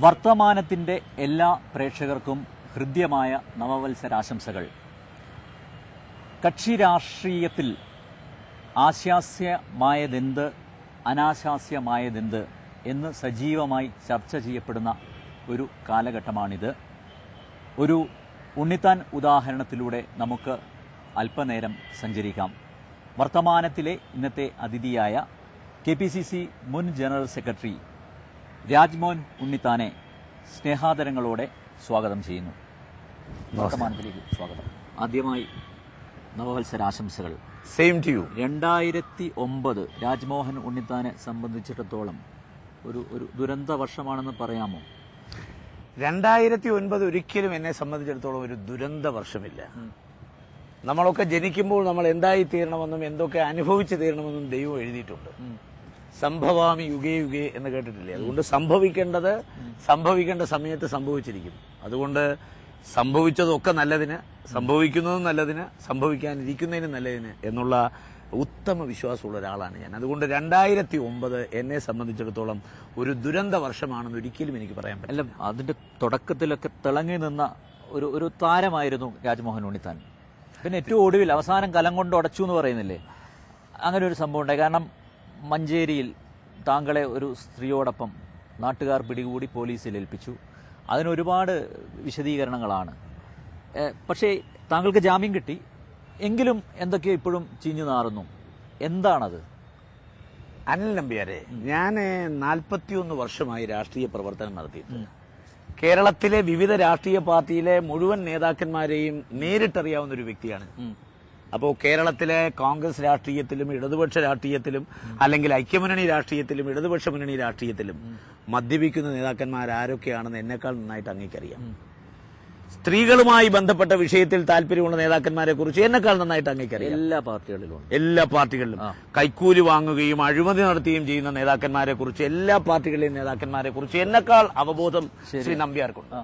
വർത്തമാനത്തിൻ്റെ എല്ലാ പ്രേക്ഷകർക്കും ഹൃദ്യമായ നവവത്സരാശംസകൾ. കക്ഷി രാഷ്ട്രീയത്തിൽ ആശാസ്യമായതെന്ത്, അനാശാസ്യമായതെന്ത് എന്ന് സജീവമായി ചർച്ച ചെയ്യപ്പെടുന്ന ഒരു കാലഘട്ടമാണിത്. ഒരു ഉണ്ണിത്താൻ ഉദാഹരണത്തിലൂടെ നമുക്ക് അല്പനേരം സഞ്ചരിക്കാം. വർത്തമാനത്തിലെ ഇന്നത്തെ അതിഥിയായ KPCC മുൻ ജനറൽ സെക്രട്ടറി രാജ്മോഹൻ ഉണ്ണിത്താനെ സ്നേഹാദരങ്ങളോടെ സ്വാഗതം ചെയ്യുന്നു. വർത്തമാനത്തിലേക്ക് സ്വാഗതം. ആദ്യമായി നവവത്സരാശംസകൾ. Same to you. 2009 രാജ്മോഹൻ ഉണ്ണിത്താനെ സംബന്ധിച്ചിടത്തോളം ഒരു ദുരന്ത വർഷമാണെന്ന് പറയാമോ? 2009 ഒരിക്കലും എന്നെ സംബന്ധിച്ചിടത്തോളം ഒരു ദുരന്ത വർഷമില്ല. നമ്മളൊക്കെ ജനിക്കുമ്പോൾ നമ്മൾ എന്തായി തീരണമെന്നും എന്തൊക്കെ അനുഭവിച്ചു തീരണമെന്നും ദൈവം എഴുതിയിട്ടുണ്ട്. സംഭവാമി യുഗേ യുഗേ എന്ന് കേട്ടിട്ടില്ലേ? അതുകൊണ്ട് സംഭവിക്കേണ്ട സമയത്ത് സംഭവിച്ചിരിക്കും. അതുകൊണ്ട് സംഭവിച്ചതൊക്കെ നല്ലതിന്, സംഭവിക്കുന്നതും നല്ലതിന്, സംഭവിക്കാനിരിക്കുന്നതിനും നല്ലതിന് എന്നുള്ള ഉത്തമ വിശ്വാസമുള്ള ഒരാളാണ് ഞാൻ. അതുകൊണ്ട് 2009 എന്നെ സംബന്ധിച്ചിടത്തോളം ഒരു ദുരന്ത വർഷമാണെന്ന് ഒരിക്കലും എനിക്ക് പറയാൻ പറ്റില്ല. അതിന്റെ തുടക്കത്തിലൊക്കെ തിളങ്ങി നിന്ന ഒരു താരമായിരുന്നു രാജ്മോഹൻ ഉണ്ണിത്താൻ. പിന്നെ ഏറ്റവും ഒടുവിൽ അവസാനം കലം കൊണ്ട് ഉടച്ചു എന്ന് പറയുന്നില്ലേ, അങ്ങനെ ഒരു സംഭവം ഉണ്ടായി. കാരണം മഞ്ചേരിയിൽ താങ്കളെ ഒരു സ്ത്രീയോടൊപ്പം നാട്ടുകാർ പിടികൂടി പോലീസിൽ ഏൽപ്പിച്ചു. അതിനൊരുപാട് വിശദീകരണങ്ങളാണ്. പക്ഷേ താങ്കൾക്ക് ജാമ്യം കിട്ടി, എങ്കിലും എന്തൊക്കെയോ ഇപ്പോഴും ചീഞ്ഞു നാറുന്നു. എന്താണത്? അനിൽ നമ്പ്യാരെ, ഞാൻ 41 വർഷമായി രാഷ്ട്രീയ പ്രവർത്തനം നടത്തിയിട്ട് കേരളത്തിലെ വിവിധ രാഷ്ട്രീയ പാർട്ടിയിലെ മുഴുവൻ നേതാക്കന്മാരെയും നേരിട്ടറിയാവുന്ന ഒരു വ്യക്തിയാണ്. അപ്പോൾ കേരളത്തിലെ കോൺഗ്രസ് രാഷ്ട്രീയത്തിലും ഇടതുപക്ഷ രാഷ്ട്രീയത്തിലും അല്ലെങ്കിൽ ഐക്യമുന്നണി രാഷ്ട്രീയത്തിലും ഇടതുപക്ഷ മുന്നണി രാഷ്ട്രീയത്തിലും മദ്യപിക്കുന്ന നേതാക്കന്മാർ ആരൊക്കെയാണെന്ന് എന്നെക്കാൾ നന്നായിട്ട് അങ്ങേക്കറിയാം. സ്ത്രീകളുമായി ബന്ധപ്പെട്ട വിഷയത്തിൽ താല്പര്യമുള്ള നേതാക്കന്മാരെ കുറിച്ച് എന്നെക്കാൾ നന്നായിട്ട് അങ്ങേക്കറിയാം. എല്ലാ പാർട്ടികളിലും കൈക്കൂലി വാങ്ങുകയും അഴിമതി നടത്തുകയും ചെയ്യുന്ന നേതാക്കന്മാരെ കുറിച്ച്, എല്ലാ പാർട്ടികളിലെയും നേതാക്കന്മാരെ കുറിച്ച് എന്നെക്കാൾ അവബോധം ശ്രീ നമ്പ്യാർക്കുണ്ട്.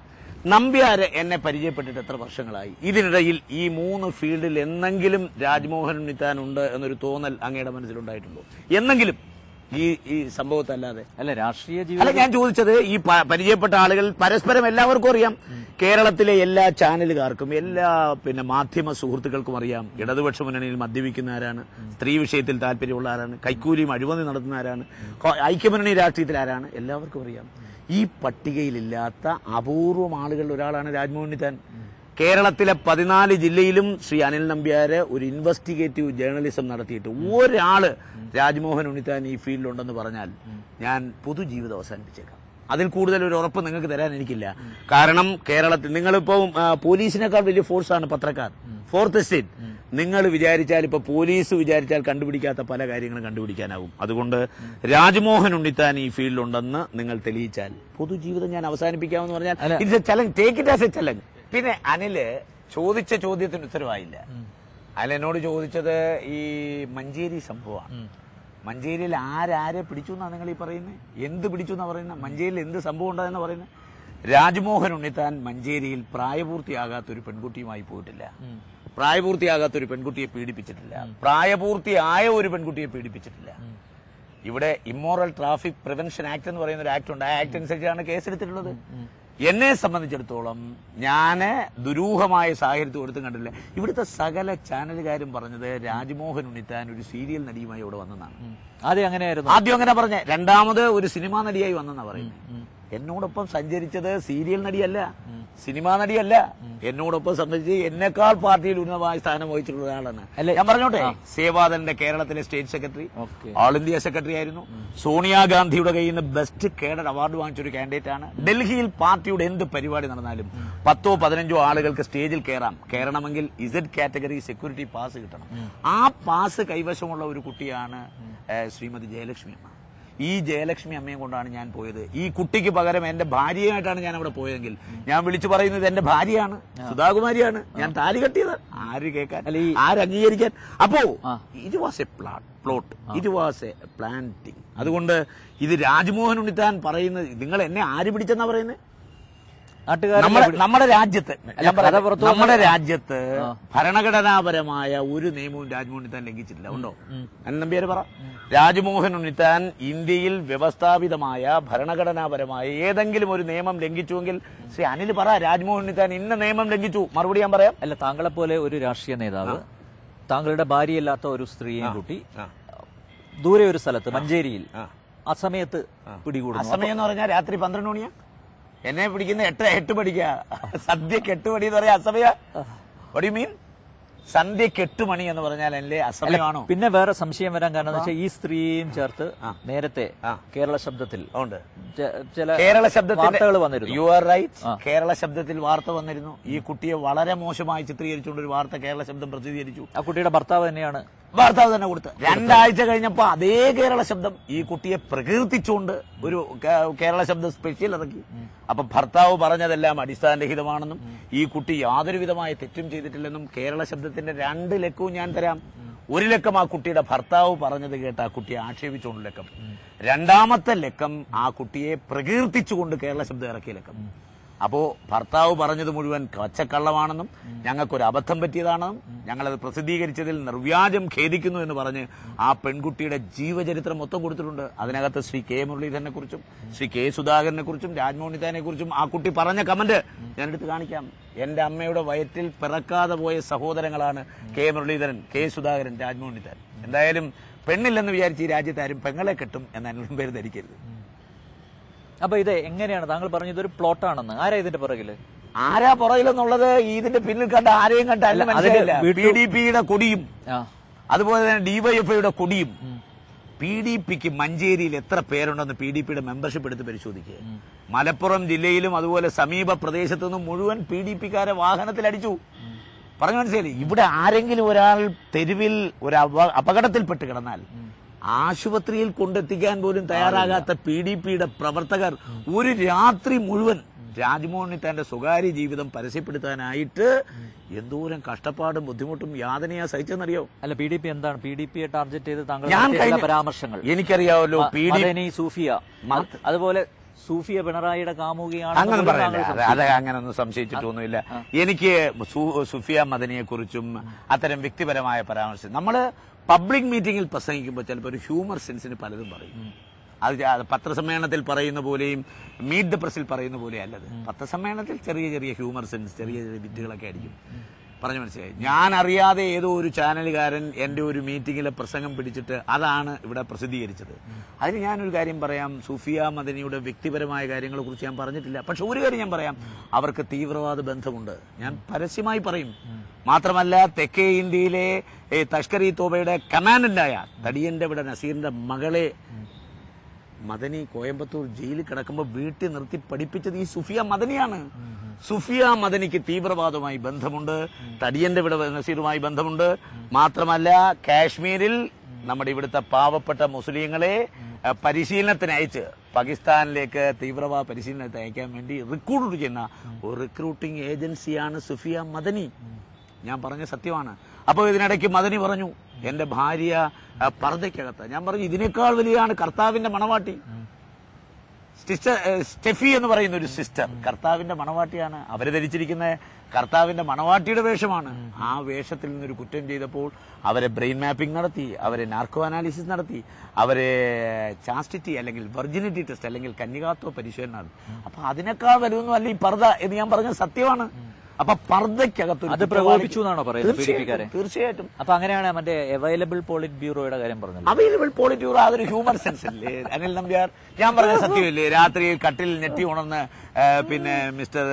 നമ്പ്യാര് എന്നെ പരിചയപ്പെട്ടിട്ട് എത്ര വർഷങ്ങളായി? ഇതിനിടയിൽ ഈ 3 ഫീൽഡിൽ എന്നെങ്കിലും രാജ്മോഹൻ ഉണ്ണിത്താൻ ഉണ്ട് എന്നൊരു തോന്നൽ അങ്ങയുടെ മനസ്സിലുണ്ടായിട്ടുണ്ടോ? എന്നെങ്കിലും ഈ സംഭവത്തല്ലാതെ? അല്ല, രാഷ്ട്രീയ അല്ല, ഞാൻ ചോദിച്ചത് ഈ പരിചയപ്പെട്ട ആളുകൾ പരസ്പരം എല്ലാവർക്കും അറിയാം. കേരളത്തിലെ എല്ലാ ചാനലുകാർക്കും, എല്ലാ മാധ്യമ സുഹൃത്തുക്കൾക്കും അറിയാം ഇടതുപക്ഷ മുന്നണിയിൽ മദ്യപിക്കുന്ന ആരാണ്, സ്ത്രീ വിഷയത്തിൽ താല്പര്യമുള്ള ആരാണ്, കൈക്കൂലിയും അഴിമതി നടത്തുന്ന ആരാണ്, ഐക്യമുന്നണി രാഷ്ട്രീയത്തിൽ ആരാണ്, എല്ലാവർക്കും അറിയാം. ഈ പട്ടികയിലില്ലാത്ത അപൂർവം ആളുകളിൽ ഒരാളാണ് രാജ്മോഹൻ ഉണ്ണിത്താൻ. കേരളത്തിലെ 14 ജില്ലയിലും ശ്രീ അനിൽ നമ്പ്യാര് ഒരു ഇൻവെസ്റ്റിഗേറ്റീവ് ജേർണലിസം നടത്തിയിട്ട് ഒരാള് രാജ്മോഹൻ ഉണ്ണിത്താൻ ഈ ഫീൽഡിലുണ്ടെന്ന് പറഞ്ഞാൽ ഞാൻ പൊതുജീവിതം അവസാനിപ്പിച്ചേക്കാം. അതിൽ കൂടുതൽ ഒരു ഉറപ്പ് നിങ്ങൾക്ക് തരാൻ എനിക്കില്ല. കാരണം കേരളത്തിൽ നിങ്ങളിപ്പോ പോലീസിനേക്കാൾ വലിയ ഫോഴ്സാണ് പത്രക്കാർ, ഫോർത്ത് എസ്റ്റേറ്റ്. നിങ്ങൾ വിചാരിച്ചാൽ, ഇപ്പൊ പോലീസ് വിചാരിച്ചാൽ കണ്ടുപിടിക്കാത്ത പല കാര്യങ്ങളും കണ്ടുപിടിക്കാനാവും. അതുകൊണ്ട് രാജ്മോഹൻ ഉണ്ണിത്താൻ ഈ ഫീൽഡിലുണ്ടെന്ന് നിങ്ങൾ തെളിയിച്ചാൽ പൊതുജീവിതം ഞാൻ അവസാനിപ്പിക്കാമെന്ന് പറഞ്ഞാൽ it's A challenge, take it as A challenge. പിന്നെ അനില് ചോദിച്ച ചോദ്യത്തിന് ഉത്തരവായില്ല. അനിൽ എന്നോട് ചോദിച്ചത് ഈ മഞ്ചേരി സംഭവമാണ്. മഞ്ചേരിയിൽ ആരെ പിടിച്ചു എന്നാ നിങ്ങൾ ഈ പറയുന്നത്? എന്ത് പിടിച്ചു എന്നാ പറയുന്നത്? മഞ്ചേരിയിൽ എന്ത് സംഭവം ഉണ്ടായെന്ന് പറയുന്നത്? രാജ്മോഹൻ ഉണ്ണിത്താൻ മഞ്ചേരിയിൽ പ്രായപൂർത്തിയാകാത്ത ഒരു പെൺകുട്ടിയുമായി പോയിട്ടില്ല, പ്രായപൂർത്തിയാകാത്ത ഒരു പെൺകുട്ടിയെ പീഡിപ്പിച്ചിട്ടില്ല, പ്രായപൂർത്തിയായ ഒരു പെൺകുട്ടിയെ പീഡിപ്പിച്ചിട്ടില്ല. ഇവിടെ ഇമ്മോറൽ ട്രാഫിക് പ്രിവെൻഷൻ ആക്ട് എന്ന് പറയുന്ന ഒരു ആക്ട് ഉണ്ട്. ആ ആക്ട് അനുസരിച്ചാണ് കേസെടുത്തിട്ടുള്ളത്. എന്നെ സംബന്ധിച്ചിടത്തോളം ഞാന് ദുരൂഹമായ സാഹചര്യത്തിൽ കൊടുത്തും കണ്ടില്ല. ഇവിടുത്തെ സകല ചാനലുകാരും പറഞ്ഞത് രാജ്മോഹൻ ഉണ്ണിത്താൻ ഒരു സീരിയൽ നടിയുമായി ഇവിടെ വന്നതാണ്. ആദ്യം അങ്ങനെ പറഞ്ഞ, രണ്ടാമത് ഒരു സിനിമാ നടിയായി വന്നെന്നാ പറയുന്നത്. എന്നോടൊപ്പം സഞ്ചരിച്ചത് സീരിയൽ നടിയല്ല, സിനിമാ നടിയല്ല, എന്നോടൊപ്പം സംബന്ധിച്ച് എന്നെക്കാൾ പാർട്ടിയിൽ ഉന്നതമായ സ്ഥാനം വഹിച്ചിട്ടുള്ള ഒരാളാണ്. ഞാൻ പറഞ്ഞോട്ടെ, സേവാദന്റെ കേരളത്തിലെ state secretary, all India secretary ആയിരുന്നു. സോണിയാഗാന്ധിയുടെ കയ്യിൽ നിന്ന് ബെസ്റ്റ് കേഡർ അവാർഡ് വാങ്ങിച്ചൊരു കാൻഡിഡേറ്റ് ആണ്. ഡൽഹിയിൽ പാർട്ടിയുടെ എന്ത് പരിപാടി നടന്നാലും 10-15 ആളുകൾക്ക് സ്റ്റേജിൽ കയറണമെങ്കിൽ ഇസഡ് കാറ്റഗറി സെക്യൂരിറ്റി പാസ് കിട്ടണം. ആ പാസ് കൈവശമുള്ള ഒരു കുട്ടിയാണ് ശ്രീമതി ജയലക്ഷ്മി അമ്മ. ഈ ജയലക്ഷ്മി അമ്മയും കൊണ്ടാണ് ഞാൻ പോയത്. ഈ കുട്ടിക്ക് പകരം എന്റെ ഭാര്യയായിട്ടാണ് ഞാൻ അവിടെ പോയതെങ്കിൽ ഞാൻ വിളിച്ചു പറയുന്നത് എന്റെ ഭാര്യയാണ്, സുധാകുമാരിയാണ്, ഞാൻ താലി കെട്ടിയത്. ആര് കേൾക്കാൻ, ആര് അംഗീകരിക്കാൻ? അപ്പോ it was A plot, it was A planting. അതുകൊണ്ട് ഇത് രാജ്മോഹൻ ഉണ്ണിത്താൻ പറയുന്നത്, നിങ്ങൾ എന്നെ ആര് പിടിച്ചെന്നാ പറയുന്നത്? നമ്മുടെ രാജ്യത്ത് ഭരണഘടനാപരമായ ഒരു നിയമവും രാജ്മോഹൻ ഉണ്ണിത്താൻ ലംഘിച്ചിട്ടില്ല. ഉണ്ടോ? നമ്പ്യാര് പറ. രാജ്മോഹൻ ഉണ്ണിത്താൻ ഇന്ത്യയിൽ വ്യവസ്ഥാപിതമായ ഭരണഘടനാപരമായ ഏതെങ്കിലും ഒരു നിയമം ലംഘിച്ചുവെങ്കിൽ ശ്രീ അനിൽ പറ, രാജ്മോഹൻ ഉണ്ണിത്താൻ ഇന്ന നിയമം ലംഘിച്ചു, മറുപടി ഞാൻ പറയാം. അല്ല, താങ്കളെ പോലെ ഒരു രാഷ്ട്രീയ നേതാവ് താങ്കളുടെ ഭാര്യയല്ലാത്ത ഒരു സ്ത്രീയെ കൂട്ടി ദൂരെ ഒരു സ്ഥലത്ത് മഞ്ചേരിയിൽ ആ സമയത്ത് പിടികൂടുന്നു. അസമയം എന്ന് പറഞ്ഞാൽ രാത്രി 12 മണിയാ എന്നെ പിടിക്കുന്ന 8 മണിക്കാ. സന്ധ്യക്ക് 8 മണി എന്ന് പറയാ അസമയ? What you mean? സന്ധ്യക്ക് 8 മണി എന്ന് പറഞ്ഞാൽ അല്ലേ അസമയമാണോ? പിന്നെ വേറെ സംശയം വരാൻ കാരണം എന്ന് വെച്ചാൽ ഈ സ്ത്രീയും ചേർത്ത് നേരത്തെ കേരള ശബ്ദത്തിൽ ചില കേരള ശബ്ദത്തിൽ വാർത്തകൾ വന്നിരുന്നു. യു ആർ റൈറ്റ്, കേരള ശബ്ദത്തിൽ വാർത്ത വന്നിരുന്നു. ഈ കുട്ടിയെ വളരെ മോശമായി ചിത്രീകരിച്ചുകൊണ്ട് ഒരു വാർത്ത കേരള ശബ്ദം പ്രസിദ്ധീകരിച്ചു. ആ കുട്ടിയുടെ ഭർത്താവ് തന്നെയാണ് ഭർത്താവ് തന്നെ കൊടുത്ത് 2 ആഴ്ച കഴിഞ്ഞപ്പോ അതേ കേരള ശബ്ദം ഈ കുട്ടിയെ പ്രകീർത്തിച്ചുകൊണ്ട് ഒരു കേരള ശബ്ദം സ്പെഷ്യൽ ഇറക്കി. അപ്പൊ ഭർത്താവ് പറഞ്ഞതെല്ലാം അടിസ്ഥാനരഹിതമാണെന്നും ഈ കുട്ടി യാതൊരു വിധമായ തെറ്റും ചെയ്തിട്ടില്ലെന്നും കേരള ശബ്ദത്തിന്റെ 2 ലക്കവും ഞാൻ തരാം. 1 ലക്കം ആ കുട്ടിയുടെ ഭർത്താവ് പറഞ്ഞത് കേട്ട് ആ കുട്ടിയെ ആക്ഷേപിച്ചുകൊണ്ട് ലക്കം. 2ാമത്തെ ലക്കം ആ കുട്ടിയെ പ്രകീർത്തിച്ചുകൊണ്ട് കേരള ശബ്ദം ഇറക്കിയ ലക്കം. അപ്പോ ഭർത്താവ് പറഞ്ഞത് മുഴുവൻ കച്ചക്കള്ളമാണെന്നും ഞങ്ങൾക്കൊരു അബദ്ധം പറ്റിയതാണെന്നും ഞങ്ങളത് പ്രസിദ്ധീകരിച്ചതിൽ നിർവ്യാജം ഖേദിക്കുന്നു എന്ന് പറഞ്ഞ് ആ പെൺകുട്ടിയുടെ ജീവചരിത്രം മൊത്തം കൊടുത്തിട്ടുണ്ട്. അതിനകത്ത് ശ്രീ കെ മുരളീധരനെ കുറിച്ചും ശ്രീ കെ സുധാകരനെ കുറിച്ചും രാജ്മോഹൻ ഉണ്ണിത്താനെ കുറിച്ചും ആ കുട്ടി പറഞ്ഞ കമന്റ് ഞാനെടുത്ത് കാണിക്കാം. എന്റെ അമ്മയുടെ വയറ്റിൽ പിറക്കാതെ പോയ സഹോദരങ്ങളാണ് കെ മുരളീധരൻ, കെ സുധാകരൻ, രാജ്മോഹൻ ഉണ്ണിത്താൻ. എന്തായാലും പെണ്ണില്ലെന്ന് വിചാരിച്ച് ഈ രാജ്യത്ത് ആരും പെങ്ങളെ കെട്ടും എന്ന പേര് ധരിക്കരുത്. അപ്പൊ ഇത് എങ്ങനെയാണ് താങ്കൾ പറഞ്ഞത് ഒരു പ്ലോട്ടാണെന്ന്? ആരാ ഇതിന്റെ പുറകില്? ആരാ പുറകിലെന്നുള്ളത് ഇതിന്റെ പിന്നിൽ കണ്ട ആരെയും കണ്ട അല്ല മനസ്സിലായില്ല. PDPയുടെ കൊടിയും അതുപോലെ തന്നെ DYFIയുടെ കൊടിയും. PDPക്ക് മഞ്ചേരിയിൽ എത്ര പേരുണ്ടെന്ന് PDPയുടെ മെമ്പർഷിപ്പ് എടുത്ത് പരിശോധിക്കുക. മലപ്പുറം ജില്ലയിലും അതുപോലെ സമീപ പ്രദേശത്തു നിന്നും മുഴുവൻ PDPക്കാരെ വാഹനത്തിൽ അടിച്ചു. പറഞ്ഞു മനസ്സിലായി. ഇവിടെ ആരെങ്കിലും ഒരാൾ തെരുവിൽ ഒരു അപകടത്തിൽപ്പെട്ട് കിടന്നാൽ ആശുപത്രിയിൽ കൊണ്ടെത്തിക്കാൻ പോലും തയ്യാറാകാത്ത PDPയുടെ പ്രവർത്തകർ ഒരു രാത്രി മുഴുവൻ രാജ്മോഹൻ ഉണ്ണിത്താന്റെ സ്വകാര്യ ജീവിതം പരസ്യപ്പെടുത്താനായിട്ട് എന്തോരം കഷ്ടപ്പാടും ബുദ്ധിമുട്ടും യാതനയാ സഹിച്ചെന്നറിയോ? അല്ല, PDP എന്താണ്? PDPയെ ടാർഗറ്റ് ചെയ്ത് താങ്കൾ പരാമർശങ്ങൾ എനിക്കറിയാമല്ലോ. സൂഫിയ, അതുപോലെ സൂഫിയ പിണറായിയുടെ കാമുകിയാണ്. അങ്ങനെ പറയാനില്ല, അത് അങ്ങനൊന്നും സംശയിച്ചിട്ടൊന്നുമില്ല. എനിക്ക് സുഫിയ മദനിയെ കുറിച്ചും അത്തരം വ്യക്തിപരമായ പരാമർശം നമ്മള് പബ്ലിക് മീറ്റിംഗിൽ പ്രസംഗിക്കുമ്പോൾ ചിലപ്പോൾ ഒരു ഹ്യൂമർ സെൻസിന് പലതും പറയും. അത് പത്രസമ്മേളനത്തിൽ പറയുന്ന പോലെയും മീറ്റ് ദ പ്രസിൽ പറയുന്ന പോലെ അല്ലത്. പത്രസമ്മേളനത്തിൽ ചെറിയ ചെറിയ ഹ്യൂമർ സെൻസ്, ചെറിയ ചെറിയ വിറ്റുകളൊക്കെ ആയിരിക്കും. പറഞ്ഞു മനസ്സിലായി. ഞാൻ അറിയാതെ ഏതോ ഒരു ചാനലുകാരൻ എന്റെ ഒരു മീറ്റിംഗിലെ പ്രസംഗം പിടിച്ചിട്ട് അതാണ് ഇവിടെ പ്രസിദ്ധീകരിച്ചത്. അതിന് ഞാനൊരു കാര്യം പറയാം. സുഫിയ മദനിയുടെ വ്യക്തിപരമായ കാര്യങ്ങളെ കുറിച്ച് ഞാൻ പറഞ്ഞിട്ടില്ല. പക്ഷെ ഒരു കാര്യം ഞാൻ പറയാം, അവർക്ക് തീവ്രവാദ ബന്ധമുണ്ട്. ഞാൻ പരസ്യമായി പറയും. മാത്രമല്ല, തെക്കേ ഇന്ത്യയിലെ തഷ്കർ ഇ തോബയുടെ കമാൻഡന്റായ തടിയന്റെ ഇവിടെ നസീറിന്റെ മകളെ മദനി കോയമ്പത്തൂർ ജയിലിൽ കിടക്കുമ്പോൾ വീട്ടിൽ നിർത്തി പഠിപ്പിച്ചത് ഈ സുഫിയ മദനിയാണ്. സുഫിയ മദനിക്ക് തീവ്രവാദവുമായി ബന്ധമുണ്ട്, തടിയന്റെ ഇവിടെ നസീറുമായി ബന്ധമുണ്ട്. മാത്രമല്ല, കാശ്മീരിൽ നമ്മുടെ ഇവിടുത്തെ പാവപ്പെട്ട മുസ്ലിങ്ങളെ പരിശീലനത്തിന് അയച്ച് പാകിസ്ഥാനിലേക്ക് തീവ്രവാദ പരിശീലനത്തിന് അയക്കാൻ വേണ്ടി റിക്രൂട്ട് ചെയ്യുന്ന ഒരു റിക്രൂട്ടിംഗ് ഏജൻസിയാണ് സുഫിയ മദനി. ഞാൻ പറഞ്ഞ സത്യമാണ്. അപ്പോൾ ഇതിനിടയ്ക്ക് മദനി പറഞ്ഞു എന്റെ ഭാര്യ പർദ്ദയ്ക്കകത്ത്. ഞാൻ പറഞ്ഞു ഇതിനേക്കാൾ വലിയാണ് കർത്താവിന്റെ മണവാട്ടി. സ്റ്റെഫി എന്ന് പറയുന്ന ഒരു സിസ്റ്റർ കർത്താവിന്റെ മണവാട്ടിയാണ്. അവര് ധരിച്ചിരിക്കുന്ന കർത്താവിന്റെ മണവാട്ടിയുടെ വേഷമാണ്. ആ വേഷത്തിൽ നിന്നൊരു കുറ്റം ചെയ്തപ്പോൾ അവരെ ബ്രെയിൻ മാപ്പിംഗ് നടത്തി, അവരെ നാർക്കോ അനാലിസിസ് നടത്തി, അവരെ ചാസ്റ്റിറ്റി അല്ലെങ്കിൽ വെർജിനിറ്റി ടെസ്റ്റ് അല്ലെങ്കിൽ കന്യകാത്വ പരിശോധന നടത്തി. അപ്പൊ അതിനേക്കാൾ വലുതൊന്നും അല്ല ഈ പർദ്ദ എന്ന് ഞാൻ പറഞ്ഞ സത്യമാണ്. അപ്പൊ പർദ്ദയ്ക്കകത്ത് അത് പ്രകോപിച്ചു എന്നാണോ പറയുന്നത്? തീർച്ചയായിട്ടും. അപ്പൊ അങ്ങനെയാണ് മറ്റേ അവൈലബിൾ പോളിറ്റ് ബ്യൂറോയുടെ കാര്യം പറഞ്ഞത്. അവൈലബിൾ പോളിറ്റ് ബ്യൂറോ അതൊരു ഹ്യൂമർ സെൻസ് അല്ലേ അനിൽ നമ്പ്യാർ? ഞാൻ പറഞ്ഞ സത്യമല്ലേ? രാത്രിയിൽ കട്ടിൽ ഞെട്ടി ഉണർന്ന് പിന്നെ മിസ്റ്റർ